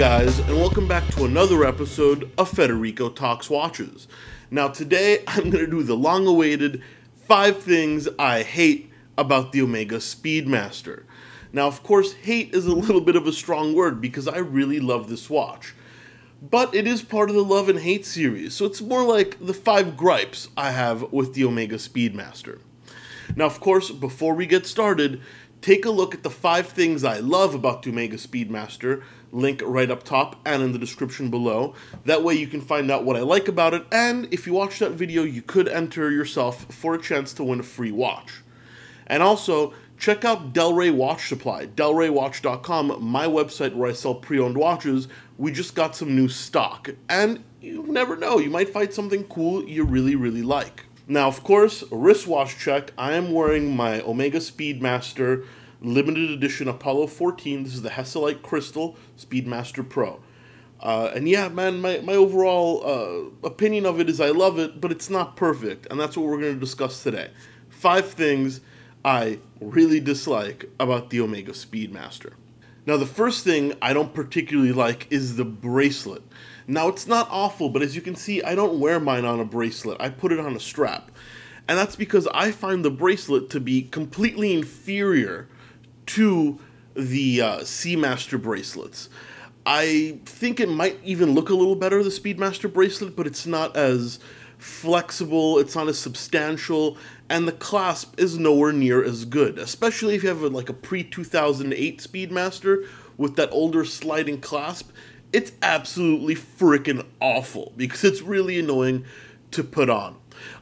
guys, and welcome back to another episode of Federico Talks Watches. Now today I'm going to do the long-awaited 5 things I hate about the Omega Speedmaster. Now of course hate is a little bit of a strong word because I really love this watch. But it is part of the love and hate series, so it's more like the 5 gripes I have with the Omega Speedmaster. Now of course, before we get started, take a look at the 5 things I love about the Omega Speedmaster, link right up top and in the description below. That way you can find out what I like about it, and if you watch that video, you could enter yourself for a chance to win a free watch. And also, check out Delray Watch Supply, delraywatch.com, my website where I sell pre-owned watches. We just got some new stock, and you never know, you might find something cool you really like. Now, of course, wristwatch check. I am wearing my Omega Speedmaster limited edition Apollo 14. This is the Hesselite Crystal Speedmaster Pro. And yeah, man, my overall opinion of it is I love it, but it's not perfect. And that's what we're going to discuss today. 5 things I really dislike about the Omega Speedmaster. Now, the first thing I don't particularly like is the bracelet. Now, it's not awful, but as you can see, I don't wear mine on a bracelet. I put it on a strap. And that's because I find the bracelet to be completely inferior to the Seamaster bracelets. I think it might even look a little better, the Speedmaster bracelet, but it's not as flexible, it's not as substantial, and the clasp is nowhere near as good, especially if you have like a pre-2008 Speedmaster with that older sliding clasp. It's absolutely freaking awful because it's really annoying to put on.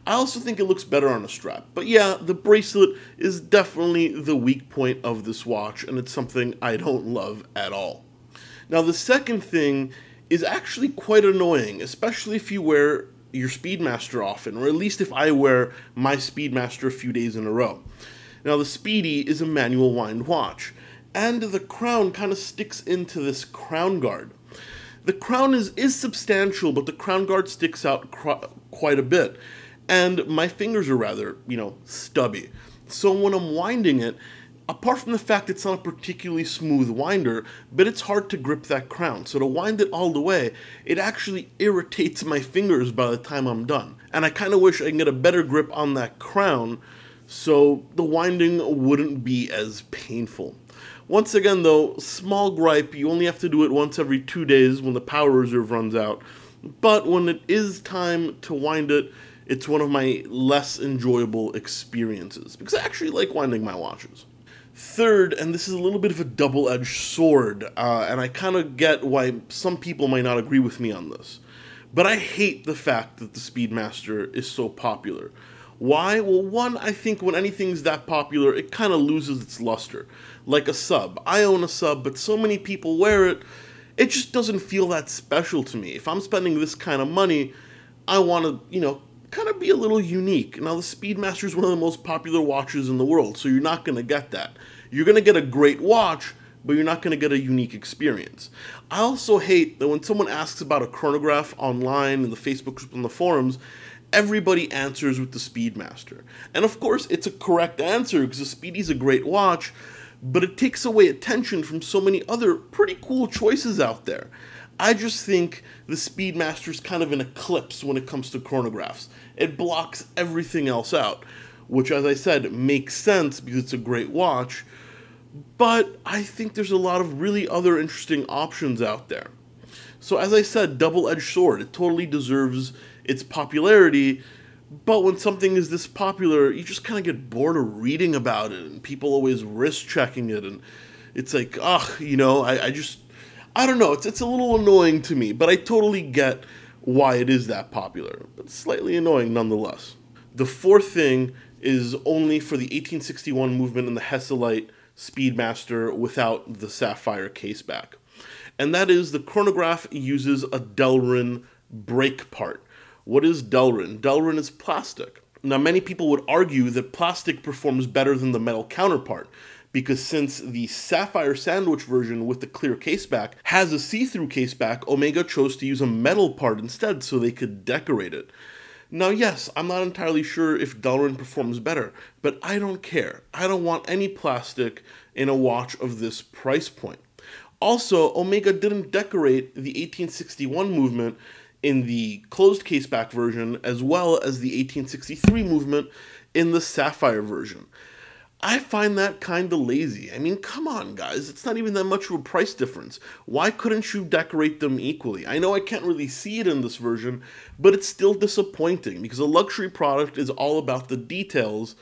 I also think it looks better on a strap, but yeah, the bracelet is definitely the weak point of this watch, and it's something I don't love at all. Now, the second thing is actually quite annoying, especially if you wear your Speedmaster often, or at least if I wear my Speedmaster a few days in a row. Now, the Speedy is a manual wind watch, and the crown kind of sticks into this crown guard. The crown is substantial, but the crown guard sticks out quite a bit, and my fingers are rather, stubby. So when I'm winding it, apart from the fact it's not a particularly smooth winder, but it's hard to grip that crown. So to wind it all the way, it actually irritates my fingers by the time I'm done. And I kind of wish I can get a better grip on that crown so the winding wouldn't be as painful. Once again though, small gripe, you only have to do it once every 2 days when the power reserve runs out. But when it is time to wind it, it's one of my less enjoyable experiences, because I actually like winding my watches. Third, and this is a little bit of a double-edged sword, and I kind of get why some people might not agree with me on this, but I hate the fact that the Speedmaster is so popular. Why? Well, one, I think when anything's that popular, it kind of loses its luster. Like a sub. I own a sub, but so many people wear it, it just doesn't feel that special to me. If I'm spending this kind of money, I want to, kind of be a little unique. Now, the Speedmaster is one of the most popular watches in the world, so you're not going to get that. You're going to get a great watch, but you're not going to get a unique experience. I also hate that when someone asks about a chronograph online, in the Facebook group, on the forums, everybody answers with the Speedmaster. And of course, it's a correct answer because the Speedy's a great watch, but it takes away attention from so many other pretty cool choices out there. I just think the Speedmaster's kind of an eclipse when it comes to chronographs. It blocks everything else out, which, as I said, makes sense because it's a great watch, but I think there's a lot of really other interesting options out there. So as I said, double-edged sword. It totally deserves its popularity, but when something is this popular, you just kind of get bored of reading about it, and people always wrist-checking it, and it's like, I don't know, it's a little annoying to me, but I totally get why it is that popular, but it's slightly annoying nonetheless. The fourth thing is only for the 1861 movement in the Hesselite Speedmaster without the sapphire caseback. And that is the chronograph uses a Delrin brake part. What is Delrin? Delrin is plastic. Now, many people would argue that plastic performs better than the metal counterpart, because since the Sapphire Sandwich version with the clear caseback has a see-through caseback, Omega chose to use a metal part instead so they could decorate it. Now, yes, I'm not entirely sure if Delrin performs better, but I don't care. I don't want any plastic in a watch of this price point. Also, Omega didn't decorate the 1861 movement in the closed caseback version as well as the 1863 movement in the Sapphire version. I find that kind of lazy. I mean, come on, guys. It's not even that much of a price difference. Why couldn't you decorate them equally? I know I can't really see it in this version, but it's still disappointing because a luxury product is all about the details.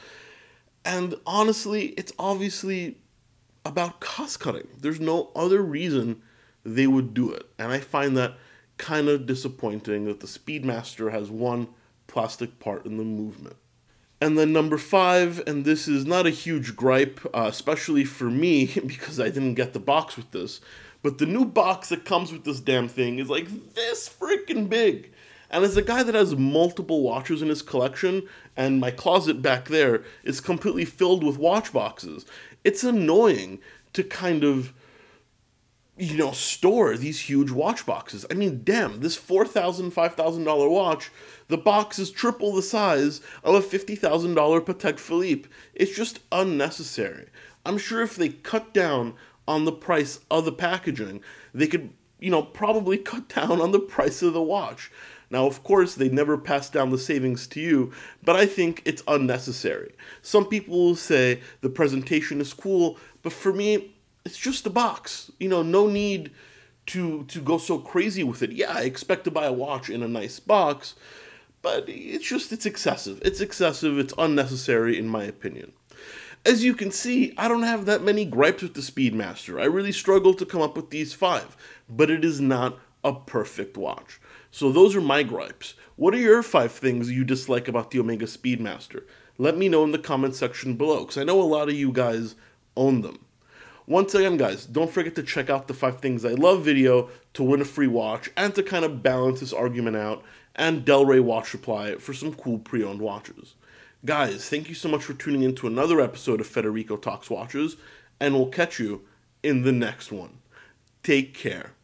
And honestly, it's obviously about cost cutting. There's no other reason they would do it. And I find that kind of disappointing that the Speedmaster has one plastic part in the movement. And then number 5, and this is not a huge gripe, especially for me, because I didn't get the box with this, but the new box that comes with this damn thing is like this freaking big. And as a guy that has multiple watches in his collection, and my closet back there is completely filled with watch boxes, it's annoying to kind of, store these huge watch boxes. I mean, damn, this $4,000, $5,000 watch, the box is triple the size of a $50,000 Patek Philippe. It's just unnecessary. I'm sure if they cut down on the price of the packaging, they could, probably cut down on the price of the watch. Now, of course, they never pass down the savings to you, but I think it's unnecessary. Some people will say the presentation is cool, but for me, it's just a box. No need to go so crazy with it. Yeah, I expect to buy a watch in a nice box, but it's excessive. It's excessive, it's unnecessary in my opinion. As you can see, I don't have that many gripes with the Speedmaster. I really struggled to come up with these 5, but it is not a perfect watch. So those are my gripes. What are your 5 things you dislike about the Omega Speedmaster? Let me know in the comment section below, because I know a lot of you guys own them. Once again, guys, don't forget to check out the 5 Things I Love video to win a free watch and to kind of balance this argument out, and Del Rey Watch Supply for some cool pre-owned watches. Guys, thank you so much for tuning in to another episode of Federico Talks Watches, and we'll catch you in the next one. Take care.